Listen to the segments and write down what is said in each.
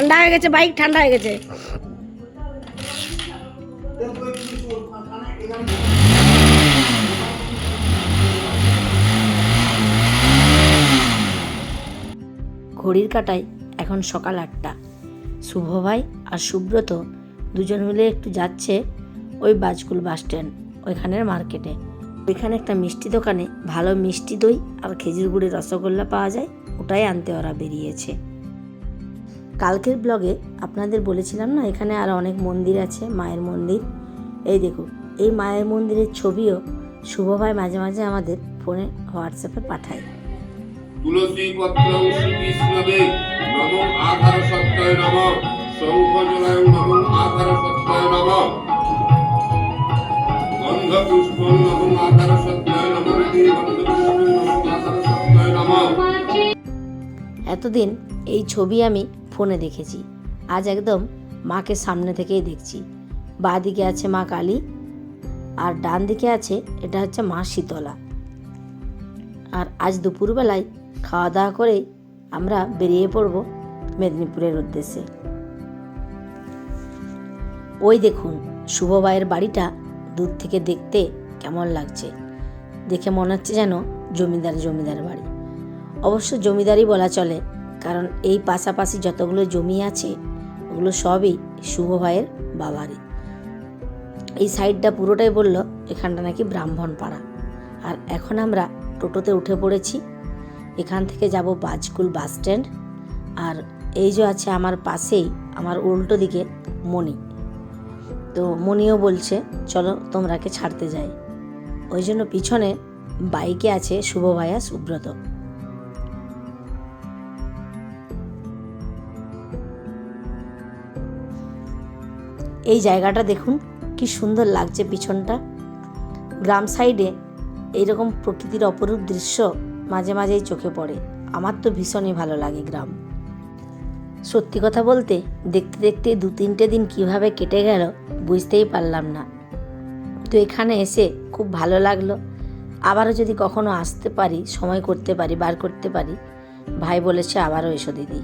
ঠান্ডা হয়ে গেছে, বাইক ঠান্ডা হয়ে গেছে। ঘড়ির কাঁটায় এখন সকাল 8টা। শুভ ভাই আর সুব্রত দুজন মিলে একটু যাচ্ছে ওই বাজকুল বাস স্ট্যান্ড ওইখানের মার্কেটে। ওইখানে একটা মিষ্টি দোকানে ভালো মিষ্টি দই আর খেজুর গুড়ের রসগোল্লা পাওয়া যায়, ওটাই আনতে ওরা বেরিয়েছে। কালকের ব্লগে আপনাদের বলেছিলাম না, এখানে আর অনেক মন্দির আছে, মায়ের মন্দির। এই দেখুন, এই মায়ের মন্দিরের ছবিও শুভ ভাই মাঝে মাঝে আমাদের ফোনে হোয়াটসঅ্যাপে পাঠায়। তুলসী পত্র শ্রীকৃষ্ণদে নমো আধার সত্যয় নম শঙ্খজলায় নমো আধার সত্যয় নম গন্ধ পুষ্প নমো আধার সত্যয় নম গন্ধ পুষ্প নমো আধার সত্যয় নম। এতদিন এই ছবি আমি ফোনে দেখেছি, আজ একদম মাকে সামনে থেকেই দেখছি। বাঁ দিকে আছে মা কালী আর ডান দিকে আছে এটা হচ্ছে মা শীতলা। আর আজ দুপুরবেলায় খাওয়া দাওয়া করেই আমরা বেরিয়ে পড়ব মেদিনীপুরের উদ্দেশ্যে। ওই দেখুন শুভ ভাইয়ের বাড়িটা দূর থেকে দেখতে কেমন লাগছে, দেখে মনে হচ্ছে যেন জমিদার বাড়ি। অবশ্য জমিদারই বলা চলে, কারণ এই পাশাপাশি যতগুলো জমি আছে ওগুলো সবই শুভ ভাইয়ের বাবারই। এই সাইডটা পুরোটাই বলল এখানটা নাকি ব্রাহ্মণ পাড়া। আর এখন আমরা টোটোতে উঠে পড়েছি, এখান থেকে যাব বাজকুল বাস স্ট্যান্ড। আর এই যে আছে আমার পাশেই, আমার উল্টো দিকে মণি, তো মণিও বলছে চলো তোমরাকে ছাড়তে যাই। ওই জন্য পিছনে বাইকে আছে শুভ ভাইয়া সুব্রত। এই জায়গাটা দেখুন কি সুন্দর লাগছে, পিছনটা গ্রাম সাইডে এইরকম প্রকৃতির অপরূপ দৃশ্য মাঝে মাঝেই চোখে পড়ে। আমার তো ভীষণই ভালো লাগে গ্রাম। সত্যি কথা বলতে দেখতে দেখতে 2-3টে দিন কিভাবে কেটে গেল বুঝতেই পারলাম না। তো এখানে এসে খুব ভালো লাগলো। আবারও যদি কখনো আসতে পারি, সময় করতে পারি, বার করতে পারি, ভাই বলেছে আবারও এসো দিদি।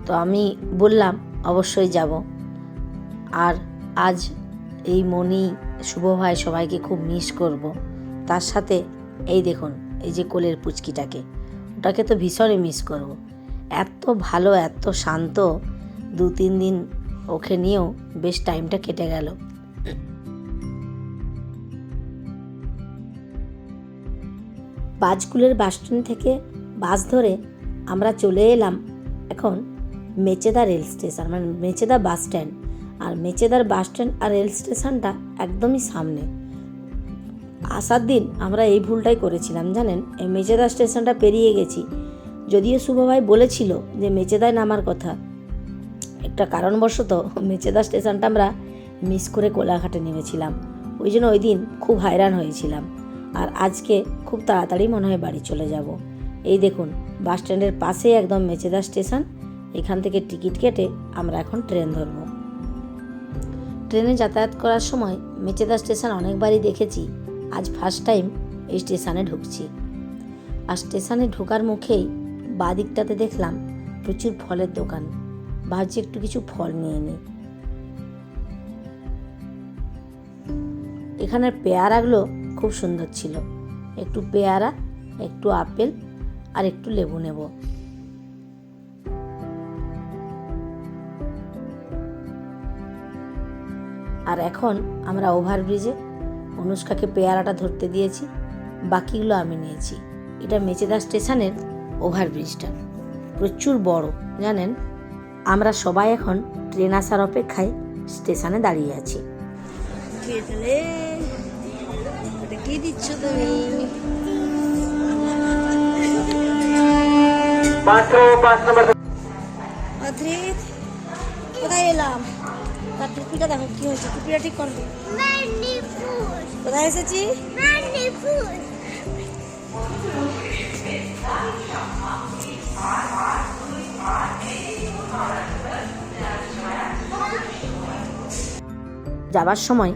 তো আমি বললাম অবশ্যই যাব। আর আজ এই মণি শুভ ভাই সবাইকে খুব মিস করব। তার সাথে এই দেখুন এই যে কোলের পুচকিটাকে, ওটাকে তো ভীষণই মিস করব। এত ভালো, এত শান্ত, 2-3 দিন ওকে নিয়েও বেশ টাইমটা কেটে গেল। বাজকুলের বাস স্ট্যান্ড থেকে বাস ধরে আমরা চলে এলাম এখন মেচেদা রেল স্টেশন, মানে মেচেদা বাস স্ট্যান্ড। আর মেচেদার বাস স্ট্যান্ড আর রেল স্টেশনটা একদমই সামনে। আসার দিন আমরা এই ভুলটাই করেছিলাম জানেন, এই মেচেদা স্টেশনটা পেরিয়ে গেছি। যদিও শুভ ভাই বলেছিল যে মেচেদায় নামার কথা, একটা কারণবশত মেচেদা স্টেশনটা আমরা মিস করে কোলাঘাটে নেমেছিলাম। ওই জন্য ওই দিন খুব হয়রান হয়েছিলাম। আর আজকে খুব তাড়াতাড়ি মনে হয় বাড়ি চলে যাব। এই দেখুন বাস স্ট্যান্ডের পাশেই একদম মেচেদা স্টেশন। এখান থেকে টিকিট কেটে আমরা এখন ট্রেন ধরব। ট্রেনে যাতায়াত করার সময় মেচেদা স্টেশন অনেকবারই দেখেছি, আজ ফার্স্ট টাইম এই স্টেশনে ঢুকছি। আর স্টেশনে ঢোকার মুখেই বাঁ দিকটাতে দেখলাম প্রচুর ফলের দোকান। ভাবছি একটু কিছু ফল নিয়ে নিই। এখানের পেয়ারাগুলো খুব সুন্দর ছিল, একটু পেয়ারা, একটু আপেল আর একটু লেবু নেব। আর এখন আমরা ওভারব্রিজে অনুষ্কাকে পেয়ারাটা ধরতে দিয়েছি, বাকিগুলো আমি নিয়েছি। এটা মেচেদা স্টেশনের ওভারব্রিজটা প্রচুর বড় জানেন। আমরা সবাই এখন ট্রেন আসার অপেক্ষায় স্টেশনে দাঁড়িয়ে আছি। কি দিচ্ছ তুমি? কোথায় এলাম? তার টুপিটা দেখো কি হয়েছে, টুপিটা ঠিক করবে। কোথায় এসেছি? যাবার সময়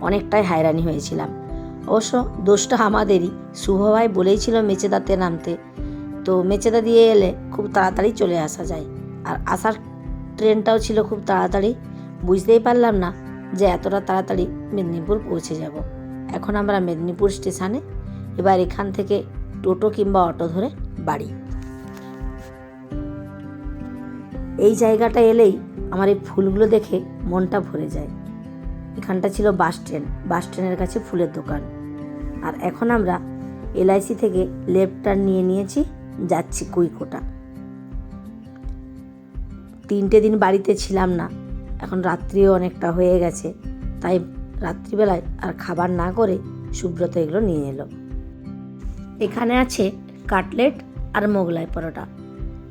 অনেকটাই হয়রানি হয়েছিলাম। অবশ্য দোষটা আমাদেরই। শুভ ভাই বলেইছিল মেচেদাতে নামতে, তো মেচেদা দিয়ে এলে খুব তাড়াতাড়ি চলে আসা যায়। আর আসার ট্রেনটাও ছিল খুব তাড়াতাড়ি, বুঝতেই পারলাম না যে এতটা তাড়াতাড়ি মেদিনীপুর পৌঁছে যাব। এখন আমরা মেদিনীপুর স্টেশনে, এবার এখান থেকে টোটো কিংবা অটো ধরে বাড়ি। এই জায়গাটা এলেই আমার এই ফুলগুলো দেখে মনটা ভরে যায়। এখানটা ছিল বাস স্ট্যান্ডের কাছে ফুলের দোকান। আর এখন আমরা LIC থেকে লেফট টার্ন নিয়ে নিয়েছি, যাচ্ছি কুইকোটা। 3টে দিন বাড়িতে ছিলাম না, এখন রাত্রিও অনেকটা হয়ে গেছে, তাই রাত্রিবেলায় আর খাবার না করে সুব্রত এগুলো নিয়ে এলো। এখানে আছে কাটলেট আর মোগলাই পরোটা।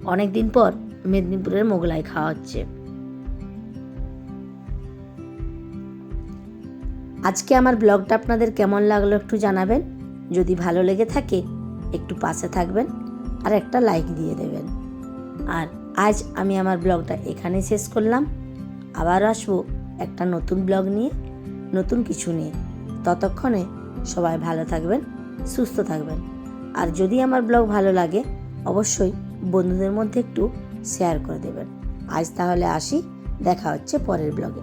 অনেক দিন পর মেদিনীপুরের মোগলাই খাওয়া হচ্ছে। আজকে আমার ব্লগটা আপনাদের কেমন লাগলো একটু জানাবেন। যদি ভালো লেগে থাকে একটু পাশে থাকবেন আর একটা লাইক দিয়ে দেবেন। আর আজ আমি আমার ব্লগটা এখানে শেষ করলাম। আবার আসবো একটা নতুন ব্লগ নিয়ে, নতুন কিছু নিয়ে। ততক্ষণে সবাই ভালো থাকবেন, সুস্থ থাকবেন। আর যদি আমার ব্লগ ভালো লাগে অবশ্যই বন্ধুদের মধ্যে একটু শেয়ার করে দেবেন। আজ তাহলে আসি, দেখা হচ্ছে পরের ব্লগে।